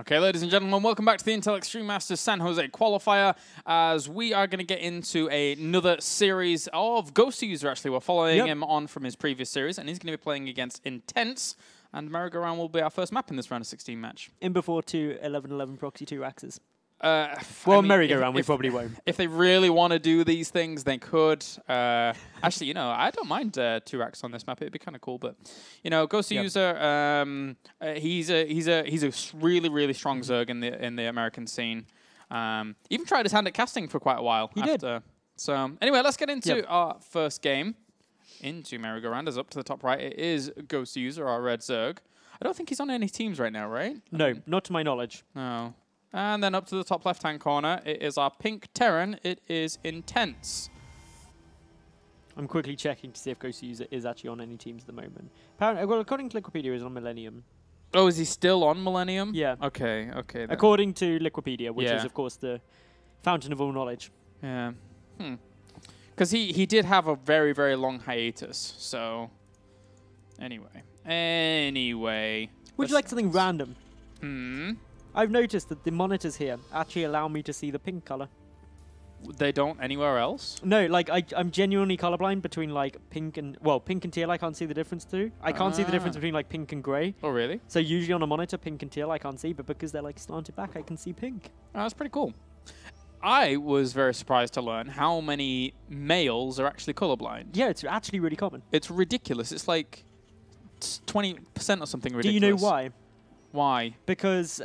Okay, ladies and gentlemen, welcome back to the Intel Extreme Masters San Jose qualifier, as we are going to get into another series of Gowser user. Actually, we're following him on from his previous series, and he's going to be playing against Intense, and Merry-Go-Round will be our first map in this round of 16 match. In before 2 11-11 proxy 2 axes. Well, I mean, Merry-Go-Round, we probably won't. If they really want to do these things, they could. Actually, you know, I don't mind 2 racks on this map. It'd be kind of cool, but you know, Gowser user, he's a really strong Zerg in the American scene. Even tried his hand at casting for quite a while. He did. So anyway, let's get into our first game. Into Merry-Go-Round, is up to the top right. It is Gowser user, our red Zerg. I don't think he's on any teams right now, right? No, not to my knowledge. No. And then up to the top left-hand corner, it is our pink Terran. It is Intense. I'm quickly checking to see if Gowser user is actually on any teams at the moment. Apparently, well, according to Liquipedia, he's on Millennium. Oh, is he still on Millennium? Yeah. Okay, then. According to Liquipedia, which is, of course, the fountain of all knowledge. Yeah. Because he did have a very long hiatus, so... Anyway. Would you like something random? I've noticed that the monitors here actually allow me to see the pink color. They don't anywhere else? No, like I'm genuinely colorblind between like pink and teal. I can't see the difference too. I can't see the difference between like pink and gray. Oh, really? So usually on a monitor, pink and teal I can't see, but because they're like slanted back, I can see pink. Oh, that's pretty cool. I was very surprised to learn how many males are actually colorblind. Yeah, it's actually really common. It's ridiculous. It's like 20% or something ridiculous. Do you know why? Why? Because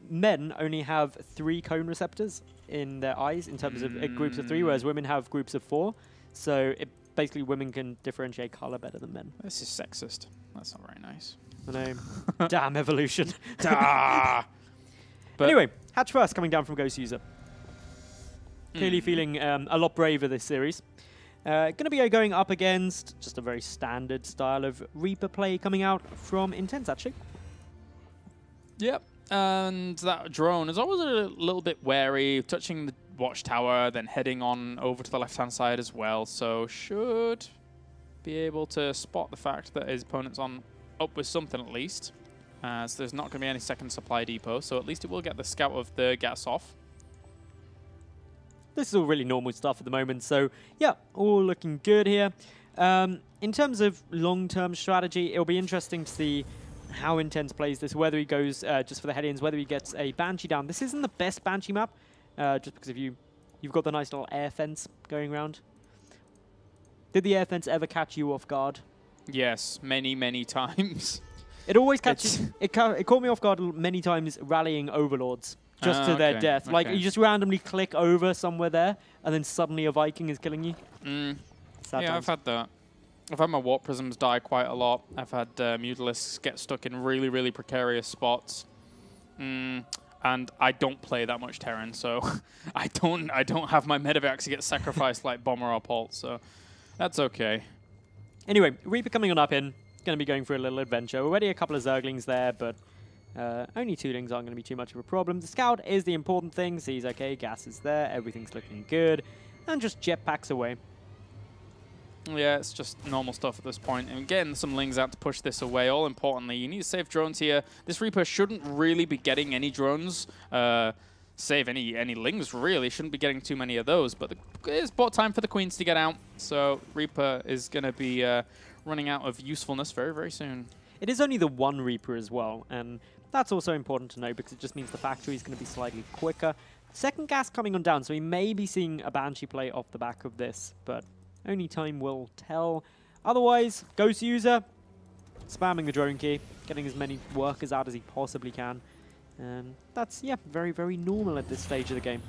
men only have 3 cone receptors in their eyes in terms of groups of 3, whereas women have groups of 4. So basically women can differentiate color better than men. This is sexist. That's not very nice. I know. Damn evolution. But anyway, hatch first coming down from Gowser user. Clearly feeling a lot braver this series. Going to be going up against just a very standard style of Reaper play coming out from Intense, actually. Yep, and that drone is always a little bit wary, touching the watchtower, then heading on over to the left-hand side as well, so should be able to spot the fact that his opponent's up with something at least, as there's not going to be any second supply depot, so at least it will get the scout of the gas off. This is all really normal stuff at the moment, so yeah, all looking good here. In terms of long-term strategy, it'll be interesting to see how Intense plays this, whether he goes just for the head-ins, whether he gets a Banshee down. This isn't the best Banshee map, just because you've got the nice little air fence going around. Did the air fence ever catch you off guard? Yes, many times. It always catches... It caught me off guard many times rallying Overlords just to their death. Like, you just randomly click over somewhere there, and then suddenly a Viking is killing you. Yeah, I've had that. I've had my Warp Prisms die quite a lot. I've had Mutalisks get stuck in really precarious spots. And I don't play that much Terran, so I don't have my medevacs get sacrificed like Bomber or Pult, so that's okay. Anyway, Reaper coming on up in, going to be going for a little adventure. Already a couple of Zerglings there, but only 2lings aren't going to be too much of a problem. The Scout is the important thing. Sees, okay, gas is there, everything's looking good, and just jetpacks away. Yeah, it's just normal stuff at this point. And getting some Lings out to push this away. All importantly, you need to save drones here. This Reaper shouldn't really be getting any drones. Save any Lings, really. Shouldn't be getting too many of those. But it's about time for the Queens to get out. So Reaper is going to be running out of usefulness very soon. It is only the 1 Reaper as well. And that's also important to know because it just means the factory is going to be slightly quicker. Second gas coming on down. So we may be seeing a Banshee play off the back of this. But only time will tell. Otherwise, Gowser user, spamming the drone key, getting as many workers out as he possibly can. And that's, yeah, very normal at this stage of the game.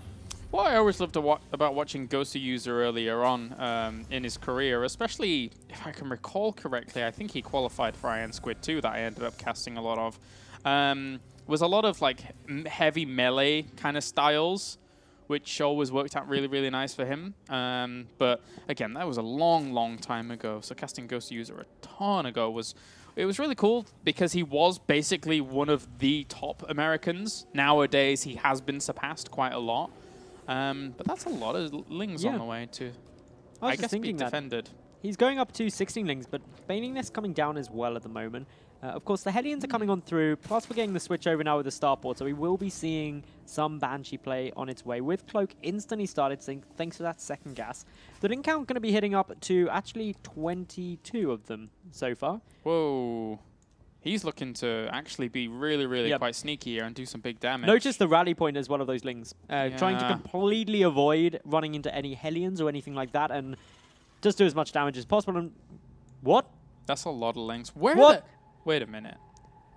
What I always loved about watching Gowser user earlier on in his career, especially if I can recall correctly, I think he qualified for Iron Squid too, that I ended up casting a lot of, was a lot of like heavy melee kind of styles, which always worked out really nice for him. But again, that was a long time ago. So casting Gowser user a ton ago was really cool because he was basically one of the top Americans. Nowadays, he has been surpassed quite a lot. But that's a lot of Lings on the way to, I guess, be defended. He's going up to 16 Lings, but Baning Nest coming down as well at the moment. Of course, the Hellions are coming on through, plus we're getting the switch over now with the starport, so we will be seeing some Banshee play on its way. With Cloak instantly started, thanks to that second gas. The link count going to be hitting up to actually 22 of them so far. Whoa. He's looking to actually be really quite sneaky here and do some big damage. Notice the rally point as well of those Lings. Trying to completely avoid running into any Hellions or anything like that, and just do as much damage as possible. And what? That's a lot of Lings. Where? What? Wait a minute.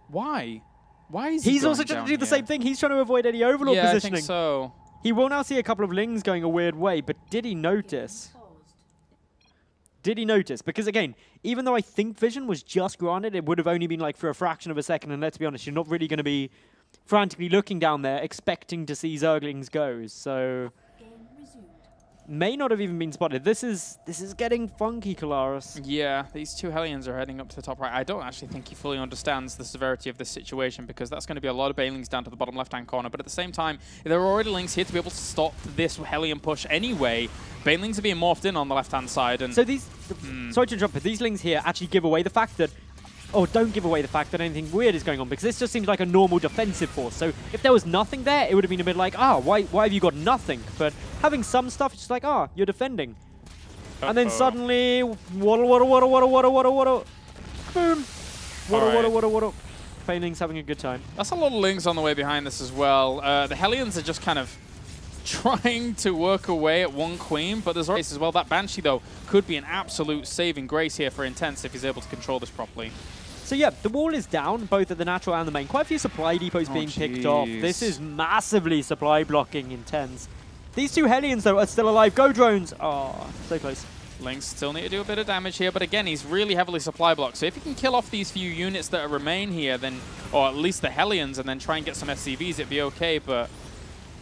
Why? Why is he He's also trying to do the same thing. He's trying to avoid any Overlord positioning. I think so. He will now see a couple of Lings going a weird way, but did he notice? Did he notice? Because again, even though I think vision was just granted, it would have only been like for a fraction of a second, and let's be honest, you're not really going to be frantically looking down there expecting to see Zerglings go, so may not have even been spotted. This is getting funky, Kalaris. Yeah, these two Hellions are heading up to the top right. I don't actually think he fully understands the severity of this situation, because that's going to be a lot of Banelings down to the bottom left-hand corner. But at the same time, there are already Lings here to be able to stop this Hellion push anyway. Banelings are being morphed in on the left-hand side. And so these, sorry to interrupt, but these Lings here actually give away the fact that, don't give away the fact that anything weird is going on, because this just seems like a normal defensive force. So if there was nothing there, it would have been a bit like, why have you got nothing? But having some stuff, it's just like, you're defending. And then suddenly, waddle, boom. Waddle. Banelings having a good time. That's a lot of Lings on the way behind this as well. The Hellions are just kind of trying to work away at one Queen, but there's already as well. That Banshee, though, could be an absolute saving grace here for Intense if he's able to control this properly. So yeah, the wall is down, both at the natural and the main. Quite a few supply depots being picked off. This is massively supply blocking Intense. These two Hellions, though, are still alive. Go drones! Oh, so close. Lings still need to do a bit of damage here, but again, he's really heavily supply blocked. So if he can kill off these few units that remain here, then, or at least the Hellions, and then try and get some SCVs, it'd be okay. But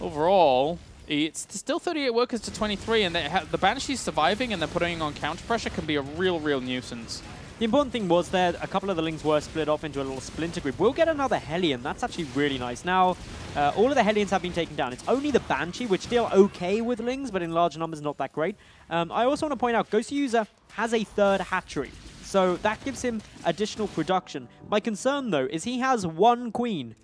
overall, it's still 38 workers to 23, and the Banshees surviving and then putting on counter pressure can be a real nuisance. The important thing was there, a couple of the Lings were split off into a little splinter group. We'll get another Hellion. That's actually really nice. Now, all of the Hellions have been taken down. It's only the Banshee, which still okay with Lings, but in large numbers, not that great. I also want to point out, Ghost User has a third hatchery, so that gives him additional production. My concern, though, is he has one Queen.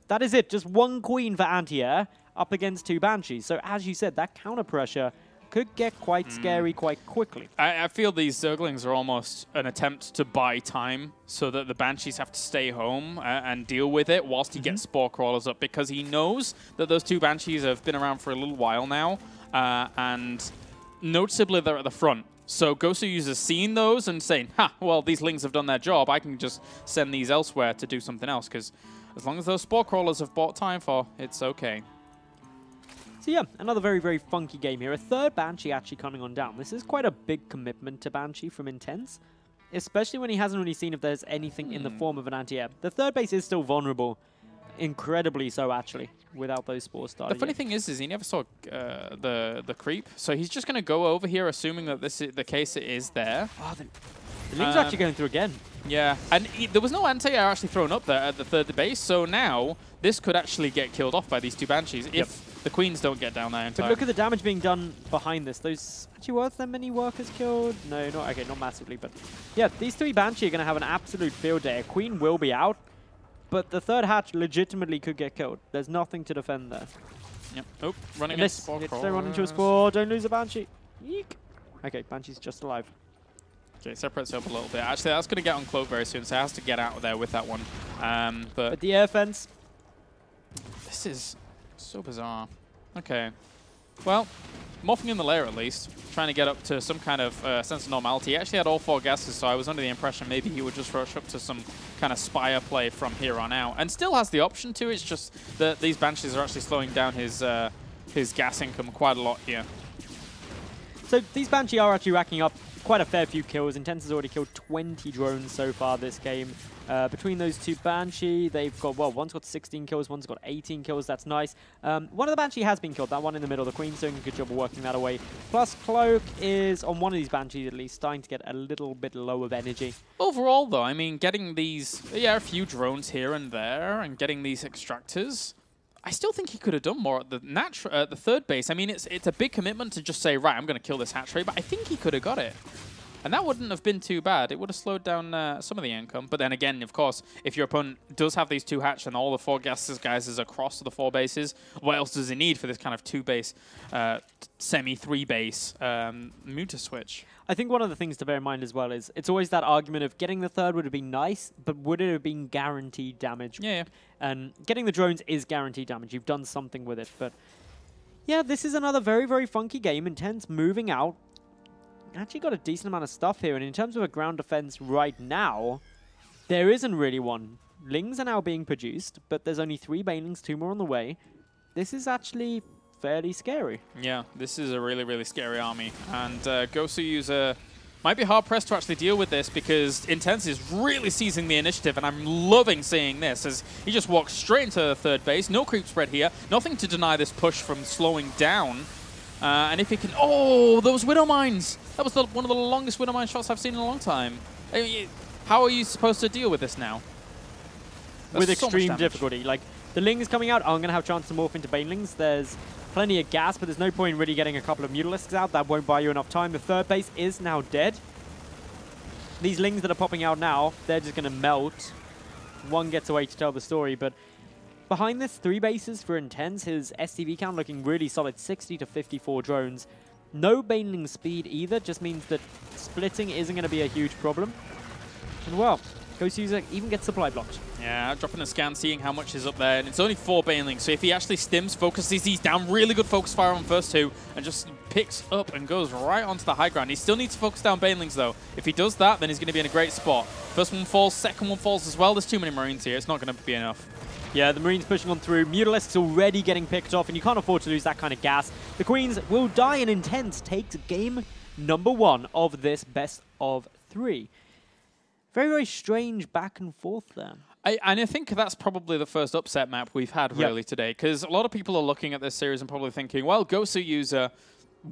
That is it, just one Queen for anti-air up against two Banshees. So as you said, that counter pressure could get quite scary quite quickly. I feel these Zerglings are almost an attempt to buy time so that the Banshees have to stay home and deal with it whilst he gets Spore Crawlers up, because he knows that those two Banshees have been around for a little while now, and noticeably they're at the front. So Gowser User's seen those and saying, well, these Lings have done their job. I can just send these elsewhere to do something else, because as long as those Spore Crawlers have bought time for, it's okay. So yeah, another very funky game here. A third Banshee actually coming on down. This is quite a big commitment to Banshee from Intense, especially when he hasn't really seen if there's anything in the form of an anti-air. The third base is still vulnerable, incredibly so actually, without those spores starting. The funny thing is he never saw the creep, so he's just going to go over here assuming that this is the case. It is there. Oh, the Ling's actually going through again. Yeah, and there was no anti-air actually thrown up there at the third base, so now this could actually get killed off by these two Banshees if the Queens don't get down there in time. But look at the damage being done behind this. Those actually worth that many workers killed? No, not massively, but yeah, these three Banshee are going to have an absolute field day. A Queen will be out, but the third hatch legitimately could get killed. There's nothing to defend there. Yep. Oh, running into Spore Crawlers. They run into a Spore. Don't lose a Banshee. Yeek. Okay, Banshee's just alive. Okay, separates up a little bit. Actually, that's going to get on Cloak very soon, so it has to get out of there with that one. But the air fence. This is so bizarre. Okay. Well, morphing in the lair at least, trying to get up to some kind of sense of normality. He actually had all 4 gases, so I was under the impression maybe he would just rush up to some kind of Spire play from here on out. And still has the option to, it's just that these Banshees are actually slowing down his gas income quite a lot here. So these Banshee are actually racking up quite a fair few kills. Intense has already killed 20 drones so far this game. Between those two Banshee, they've got, well, one's got 16 kills, one's got 18 kills. That's nice. One of the Banshee has been killed, that one in the middle. The Queen's doing a good job of working that away. Plus, Cloak is, on one of these Banshees at least, starting to get a little bit low of energy. Overall, though, I mean, getting these, a few drones here and there and getting these extractors, I still think he could have done more at the third base. I mean, it's a big commitment to just say, right, I'm going to kill this hatchery, but I think he could have got it. And that wouldn't have been too bad. It would have slowed down some of the income. But then again, of course, if your opponent does have these 2 hatch and all the 4 gases guys is across the 4 bases, what else does he need for this kind of 2-base, semi-3 base muta switch? I think one of the things to bear in mind as well is it's always that argument of getting the 3rd would have been nice, but would it have been guaranteed damage? Yeah. And getting the drones is guaranteed damage. You've done something with it. But yeah, this is another very, very funky game. Intense moving out. Actually got a decent amount of stuff here. And in terms of a ground defense right now, there isn't really one. Lings are now being produced, but there's only 3 Banelings, 2 more on the way. This is actually fairly scary. Yeah, this is a really, really scary army. And Gowser user might be hard-pressed to actually deal with this because Intense is really seizing the initiative, and I'm loving seeing this as he just walks straight into the 3rd base. No creep spread here. Nothing to deny this push from slowing down. And if he can... Oh, those Widow Mines! That was one of the longest Widow Mine shots I've seen in a long time. How are you supposed to deal with this now? With extreme difficulty. Like, the Lings coming out aren't going to have a chance to morph into Banelings. There's plenty of gas, but there's no point in really getting a couple of Mutalisks out. That won't buy you enough time. The 3rd base is now dead. These Lings that are popping out now, they're just going to melt. One gets away to tell the story, but behind this, 3 bases for Intense. His STV count looking really solid, 60 to 54 drones. No Baneling speed either, just means that splitting isn't going to be a huge problem. And well, Ghost User even gets supply blocked. Yeah, dropping a scan, seeing how much is up there, and it's only 4 Banelings, so if he actually stims, focuses these down, really good focus fire on first 2, and just picks up and goes right onto the high ground. He still needs to focus down Banelings, though. If he does that, then he's going to be in a great spot. First one falls, second one falls as well. There's too many Marines here. It's not going to be enough. Yeah, the Marines pushing on through. Mutalisks already getting picked off, and you can't afford to lose that kind of gas. The Queens will die, and Intense takes game number 1 of this best of 3. Very, very strange back and forth there. And I think that's probably the first upset map we've had really today, because a lot of people are looking at this series and probably thinking, well, Gowser User,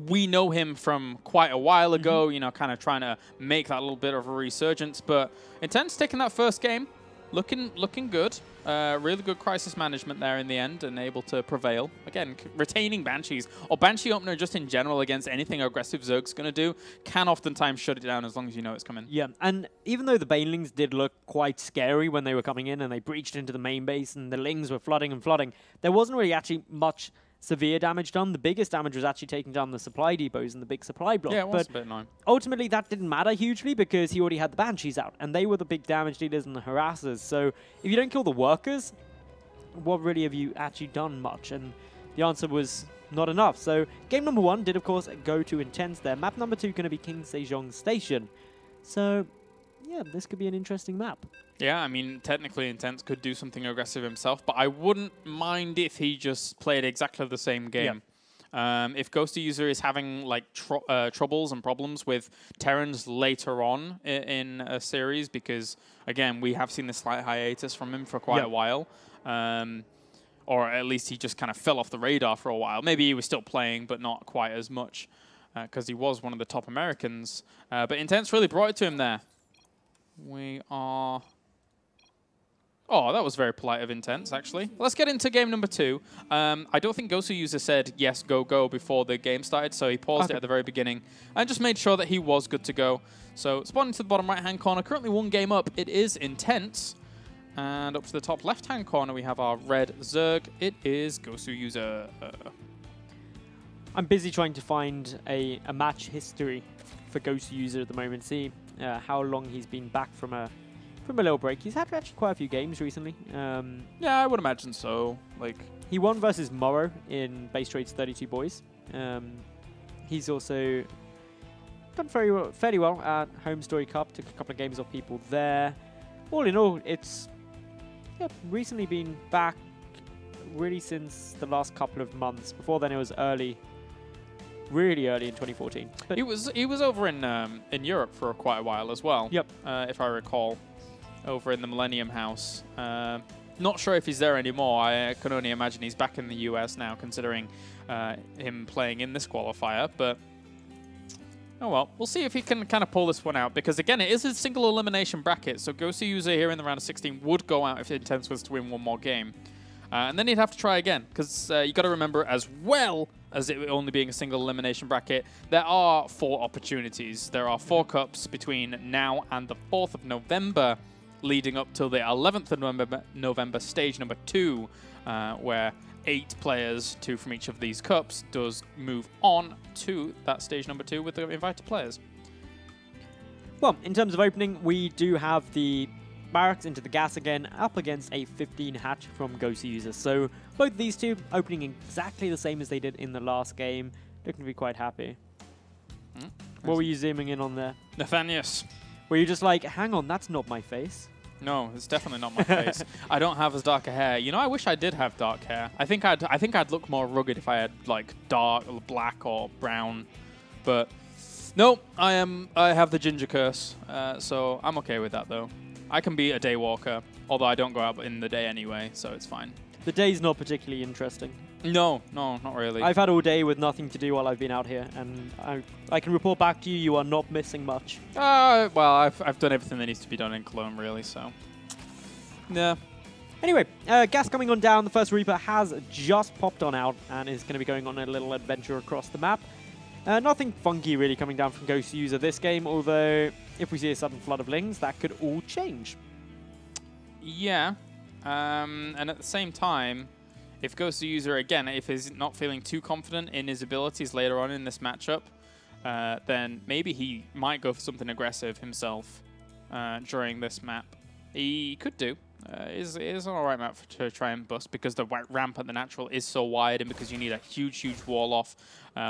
we know him from quite a while ago, you know, kind of trying to make that little bit of a resurgence, but Intense taking that first game, looking good. Really good crisis management there in the end and able to prevail. Again, retaining Banshees or Banshee opener just in general against anything aggressive Zerg's going to do can oftentimes shut it down as long as you know it's coming. Yeah, and even though the Banelings did look quite scary when they were coming in and they breached into the main base and the Lings were flooding and flooding, there wasn't really actually much severe damage done. The biggest damage was actually taking down the supply depots and the big supply block. Yeah, it was a bit annoying. Ultimately, that didn't matter hugely because he already had the Banshees out, and they were the big damage dealers and the harassers. So if you don't kill the workers, what really have you actually done much? And the answer was not enough. So game number 1 did, of course, go to Intense there. Map number 2 going to be King Sejong Station. So yeah, this could be an interesting map. Yeah, I mean, technically Intense could do something aggressive himself, but I wouldn't mind if he just played exactly the same game. Yeah. If Ghost User is having like troubles and problems with Terrans later on in a series, because again, we have seen the slight hiatus from him for quite a while, or at least he just kind of fell off the radar for a while. Maybe he was still playing, but not quite as much, because he was one of the top Americans. But Intense really brought it to him there. We are... Oh, that was very polite of Intense, actually. Let's get into game number 2. I don't think Gowser User said, yes, go, go, before the game started, so he paused it at the very beginning and just made sure that he was good to go. So, spawning to the bottom right-hand corner, currently 1 game up. It is Intense. And up to the top left-hand corner, we have our red Zerg. It is Gowser User. I'm busy trying to find a match history for Gowser User at the moment. See how long he's been back from a little break. He's had actually quite a few games recently. Yeah, I would imagine so. Like, he won versus Morrow in Base Trade's 32 Boys. He's also done fairly well at Home Story Cup. Took a couple of games off people there. All in all, it's recently been back really since the last couple of months. Before then, it was really early in 2014. But he was over in Europe for quite a while as well. Yep. If I recall, over in the Millennium House. Not sure if he's there anymore. I can only imagine he's back in the US now, considering him playing in this qualifier. But oh well, we'll see if he can kind of pull this one out, because again, it is a single elimination bracket. So Gowser User here in the round of 16 would go out if Intense was to win 1 more game. And then he'd have to try again, because you got to remember as well, as it only being a single elimination bracket, there are 4 opportunities. There are 4 cups between now and the 4th of November, leading up till the 11th of November, stage number 2, where 8 players, 2 from each of these cups, does move on to that stage number 2 with the invited players. Well, in terms of opening, we do have the Barracks into the gas again, up against a 15 hatch from Gowser users. So both these two opening exactly the same as they did in the last game. Looking to be quite happy. What were you zooming in on there? Nathanius. Were you just like, hang on, that's not my face? No, it's definitely not my face. I don't have as darker hair. You know, I wish I did have dark hair. I think I'd look more rugged if I had like dark, black or brown. But no, I have the ginger curse, so I'm okay with that though. I can be a day walker, although I don't go out in the day anyway, so it's fine. The day's not particularly interesting. No, not really. I've had all day with nothing to do while I've been out here, and I can report back to you, you are not missing much. Well, I've done everything that needs to be done in Cologne, really, so. Yeah. Anyway, gas coming on down. The first Reaper has just popped on out and is going to be going on a little adventure across the map. Nothing funky really coming down from Ghost User this game, although if we see a sudden flood of Lings, that could all change. Yeah, and at the same time, if Ghost User, again, if he's not feeling too confident in his abilities later on in this matchup, then maybe he might go for something aggressive himself during this map. He could do. It is an alright map to try and bust because the ramp at the natural is so wide and because you need a huge wall off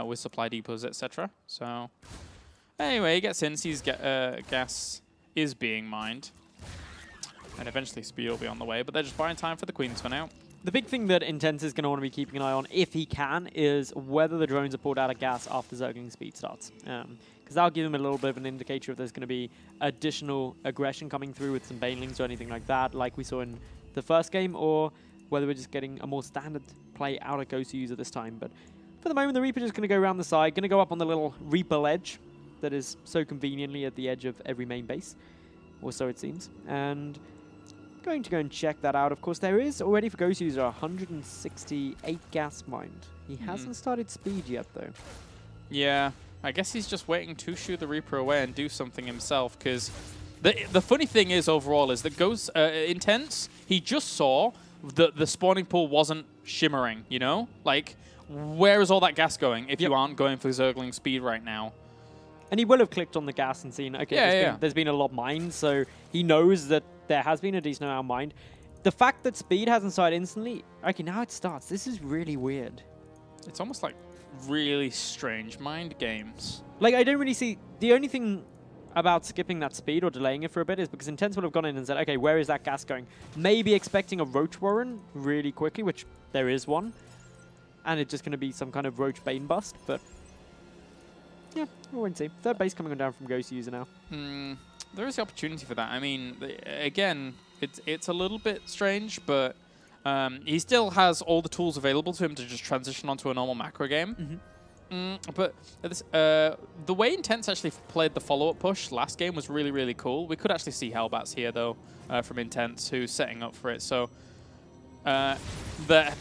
with supply depots, etc. So, anyway, he gets in, sees gas is being mined. And eventually speed will be on the way, but they're just buying time for the Queen to run out. The big thing that Intense is going to want to be keeping an eye on, if he can, is whether the drones are pulled out of gas after Zergling speed starts. Because that'll give him a little bit of an indicator if there's going to be additional aggression coming through with some Banelings or anything like that, like we saw in the first game, or whether we're just getting a more standard play out of Ghost User this time. But for the moment, the Reaper just going to go around the side, going to go up on the little Reaper ledge that is so conveniently at the edge of every main base, or so it seems. And going to go and check that out. Of course, there is already for Ghost User 168 gas mined. He hasn't started speed yet, though. Yeah, I guess he's just waiting to shoot the Reaper away and do something himself, because the funny thing is overall is that Ghost Intense, he just saw that the spawning pool wasn't shimmering, you know? Like, where is all that gas going if you aren't going for Zergling speed right now? And he will have clicked on the gas and seen, okay, there's been a lot mined, so he knows that there has been a decent amount mined. The fact that speed hasn't started instantly, okay, now it starts. This is really weird. It's almost like really strange mind games. Like, I don't really see... The only thing about skipping that speed or delaying it for a bit is because Intense would have gone in and said, okay, where is that gas going? Maybe expecting a Roach Warren really quickly, which there is one. And it's just going to be some kind of Roach Bane bust, but... yeah, we'll wait and see. Third base coming on down from Ghost User now. There is the opportunity for that. I mean, again, it's a little bit strange, but he still has all the tools available to him to just transition onto a normal macro game. But this, the way Intense actually played the follow-up push last game was really, really cool. We could actually see Hellbats here, though, from Intense, who's setting up for it. So the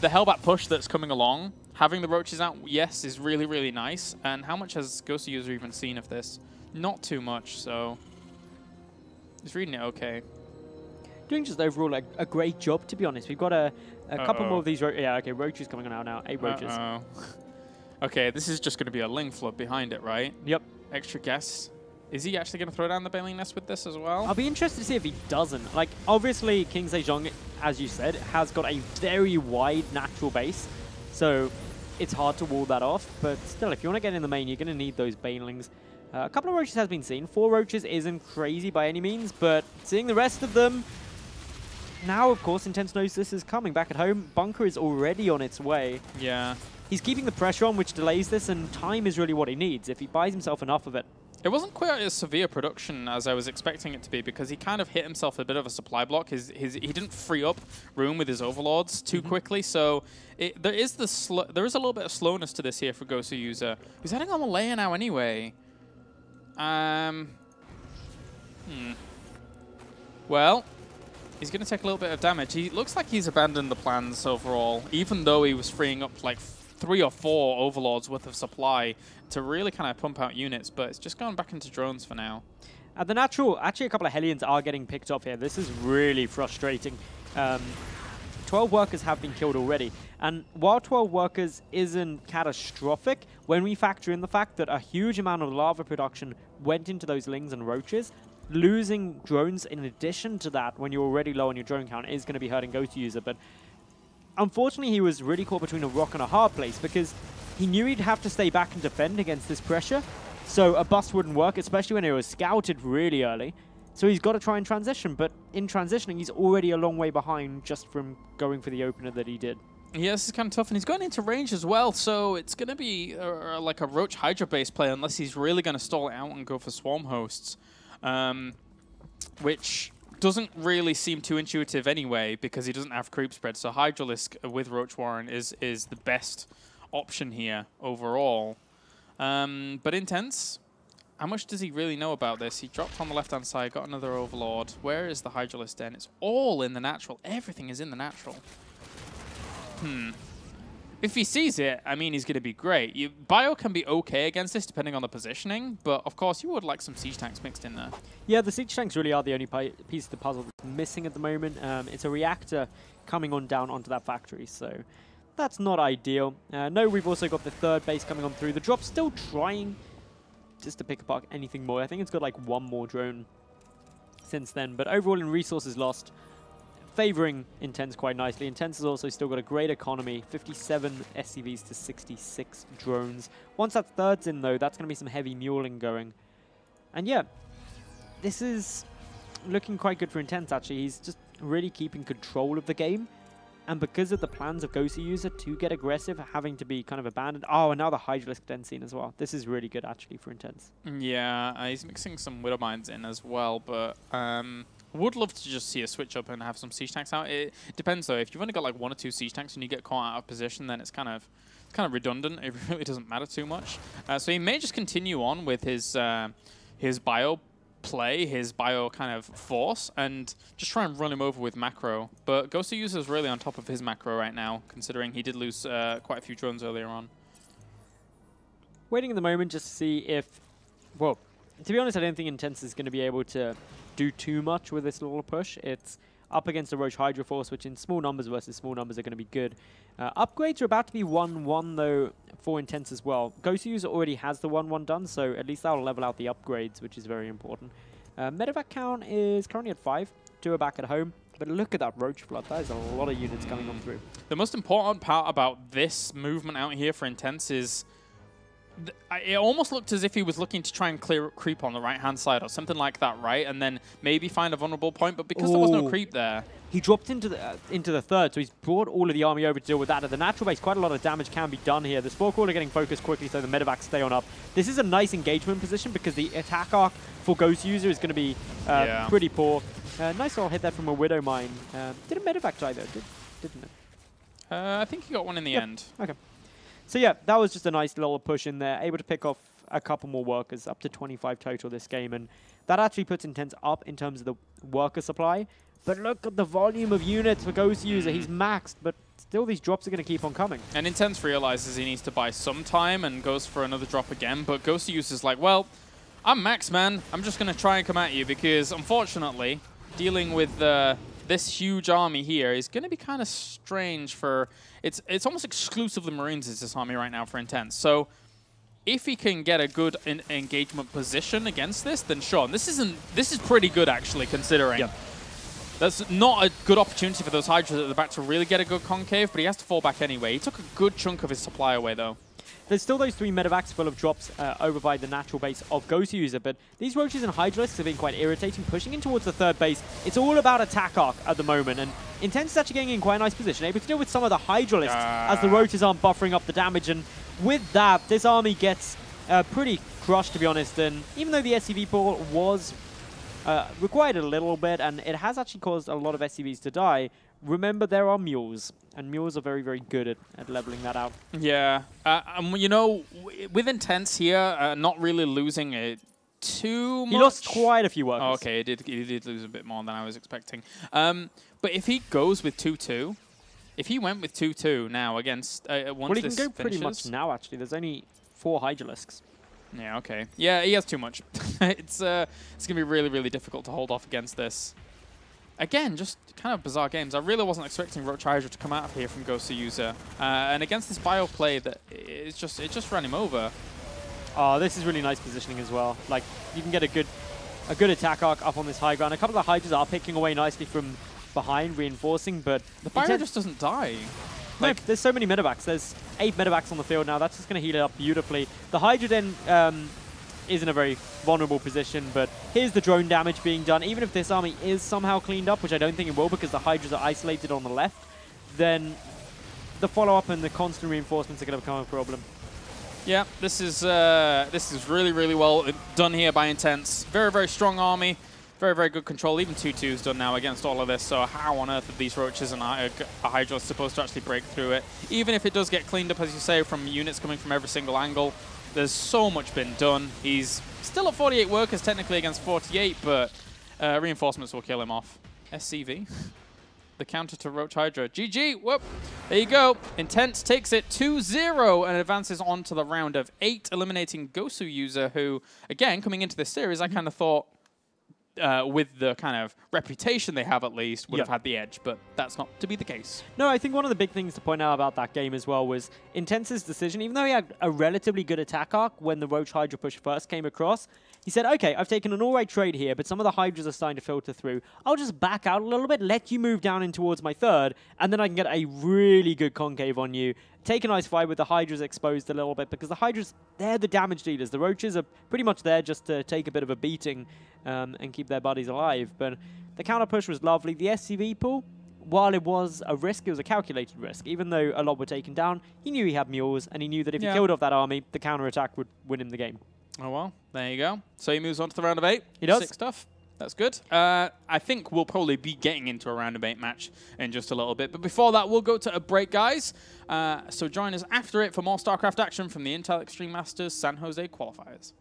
Hellbat push that's coming along, having the roaches out, yes, is really, really nice. And how much has Ghost User even seen of this? Not too much, so he's reading it okay. Doing just overall a great job, to be honest. We've got a couple more of these. Yeah, okay, roaches coming on out now. 8 roaches. Okay, this is just going to be a Ling flood behind it, right? Yep. Extra gas. Is he actually going to throw down the Baneling Nest with this as well? I'll be interested to see if he doesn't. Like, obviously, King Zhejiang, as you said, has got a very wide natural base. So it's hard to wall that off. But still, if you want to get in the main, you're going to need those Banelings. A couple of roaches has been seen. 4 roaches isn't crazy by any means, but seeing the rest of them... Now, of course, Intense knows this is coming. Back at home, Bunker is already on its way. Yeah. He's keeping the pressure on, which delays this, and time is really what he needs. If he buys himself enough of it. It wasn't quite as severe production as I was expecting it to be, because he kind of hit himself a bit of a supply block. He didn't free up room with his overlords too quickly, so there is a little bit of slowness to this here for Gowser User. He's heading on Malaya now anyway. Well, he's going to take a little bit of damage. He looks like he's abandoned the plans overall, even though he was freeing up like 3 or 4 Overlords worth of supply to really kind of pump out units, but it's just going back into drones for now. At the natural, actually a couple of Hellions are getting picked up here. This is really frustrating. 12 workers have been killed already. And while 12 workers isn't catastrophic, when we factor in the fact that a huge amount of lava production went into those lings and roaches, losing drones in addition to that when you're already low on your drone count is going to be hurting Ghost User. But unfortunately, he was really caught between a rock and a hard place because he knew he'd have to stay back and defend against this pressure. So a bust wouldn't work, especially when it was scouted really early. So he's got to try and transition, but in transitioning, he's already a long way behind just from going for the opener that he did. Yeah, this is kind of tough, and he's going into range as well, so it's going to be like a Roach Hydra-based play unless he's really going to stall it out and go for Swarm Hosts, which doesn't really seem too intuitive anyway because he doesn't have creep spread, so Hydralisk with Roach Warren is the best option here overall. But Intense, how much does he really know about this? He dropped on the left-hand side, got another Overlord. Where is the Hydralisk den? It's all in the natural. Everything is in the natural. If he sees it, I mean, he's going to be great. Bio can be okay against this, depending on the positioning, but of course, you would like some siege tanks mixed in there. Yeah, the siege tanks really are the only piece of the puzzle that's missing at the moment. It's a reactor coming on down onto that factory, so that's not ideal. No, we've also got the third base coming on through. The drop's still trying just to pick apart anything more. I think it's got like one more drone since then, but overall in resources lost, favoring Intense quite nicely. Intense has also still got a great economy, 57 SCVs to 66 drones. Once that third's in though, that's going to be some heavy muling going. And yeah, this is looking quite good for Intense actually. He's just really keeping control of the game. And because of the plans of Ghost User to get aggressive, having to be kind of abandoned. Oh, and now the Hydralisk den scene as well. This is really good actually for Intense. Yeah, he's mixing some Widow Mines in as well, but would love to just see a switch up and have some siege tanks out. It depends though. If you've only got like 1 or 2 siege tanks and you get caught out of position, then it's kind of redundant. It really doesn't matter too much. So he may just continue on with his bio play, his bio kind of force, and just try and run him over with macro. But Ghost User is really on top of his macro right now, considering he did lose quite a few drones earlier on. Waiting at the moment just to see if, well, to be honest, I don't think Intense is going to be able to do too much with this little push. It's up against the Roach Hydra Force, which in small numbers versus small numbers are going to be good. Upgrades are about to be 1-1 though for Intense as well. Ghost User already has the 1-1 done, so at least that'll level out the upgrades, which is very important. Medevac count is currently at 5. 2 are back at home. But look at that Roach Flood. That is a lot of units coming on through. The most important part about this movement out here for Intense is it almost looked as if he was looking to try and clear creep on the right-hand side or something like that, right? And then maybe find a vulnerable point, but because there was no creep there. He dropped into the third, so he's brought all of the army over to deal with that. At the natural base, quite a lot of damage can be done here. The Spore Crawler getting focused quickly, so the medevacs stay on up. This is a nice engagement position because the attack arc for Ghost User is going to be pretty poor. Nice little hit there from a Widow Mine. Did a medevac die though? Didn't it? I think he got one in the end. Okay. So yeah, that was just a nice little push in there, able to pick off a couple more workers, up to 25 total this game, and that actually puts Intense up in terms of the worker supply. But look at the volume of units for Ghost User. He's maxed, but still these drops are going to keep on coming. And Intense realizes he needs to buy some time and goes for another drop again, but Ghost User's like, well, I'm maxed, man. I'm just going to try and come at you because, unfortunately, dealing with this huge army here is going to be kind of strange for... It's almost exclusively Marines is this army right now for Intense. So if he can get a good engagement position against this, then sure. And this is pretty good actually, considering. Yep. That's not a good opportunity for those Hydras at the back to really get a good concave, but he has to fall back anyway. He took a good chunk of his supply away though. There's still those 3 medevacs full of drops over by the natural base of Ghost User, but these Roaches and Hydralisks have been quite irritating, pushing in towards the third base. It's all about attack arc at the moment, and Intense is actually getting in quite a nice position, able to deal with some of the Hydralisks as the Roaches aren't buffering up the damage, and with that, this army gets pretty crushed, to be honest, and even though the SCV pool was required a little bit, and it has actually caused a lot of SCVs to die, remember there are mules, and mules are very, very good at leveling that out. Yeah, you know, with Intense here, not really losing it too much. He lost quite a few workers. Oh, okay, he did lose a bit more than I was expecting. But if he goes with 2-2, if he went with 2-2 now against once well, he this can go pretty finishes, much now, actually. There's only 4 Hydralisks. Yeah, okay. Yeah, he has too much. It's going to be really, really difficult to hold off against this. Again, just kind of bizarre games. I really wasn't expecting Roach Hydra to come out of here from Gowser user. And against this bio play, that it just ran him over. Oh, this is really nice positioning as well. Like, you can get a good attack arc up on this high ground. A couple of the Hydras are picking away nicely from behind, reinforcing, but the Pyro just doesn't die. Like, no, there's so many medevacs. There's 8 medevacs on the field now. That's just going to heal it up beautifully. The Hydra then is in a very vulnerable position, but here's the drone damage being done. Even if this army is somehow cleaned up, which I don't think it will because the Hydras are isolated on the left, then the follow-up and the constant reinforcements are going to become a problem. Yeah, this is really, really well done here by Intense. Very, very strong army. Very, very good control. Even 2-2's done now against all of this, so how on earth are these Roaches and a Hydra supposed to actually break through it? Even if it does get cleaned up, as you say, from units coming from every single angle, there's so much been done. He's still at 48 workers technically against 48, but reinforcements will kill him off. SCV, the counter to Roach Hydra. GG, whoop, there you go. Intense takes it 2-0 and advances on to the round of 8, eliminating Gowser user, who, again, coming into this series, I kind of thought, with the kind of reputation they have at least, would have had the edge, but that's not to be the case. No, I think one of the big things to point out about that game as well was Intense's decision. Even though he had a relatively good attack arc when the Roach Hydra push first came across, he said, okay, I've taken an alright trade here, but some of the Hydras are starting to filter through. I'll just back out a little bit, let you move down in towards my third, and then I can get a really good concave on you. Take a nice fight with the Hydras exposed a little bit, because the Hydras, they're the damage dealers. The Roaches are pretty much there just to take a bit of a beating and keep their buddies alive. But the counter push was lovely. The SCV pull, while it was a risk, it was a calculated risk. Even though a lot were taken down, he knew he had mules, and he knew that if he killed off that army, the counter attack would win him the game. Oh, well, there you go. So he moves on to the round of 8. He does. 6 stuff. That's good. I think we'll probably be getting into a round of 8 match in just a little bit. But before that, we'll go to a break, guys. So join us after it for more StarCraft action from the Intel Extreme Masters San Jose qualifiers.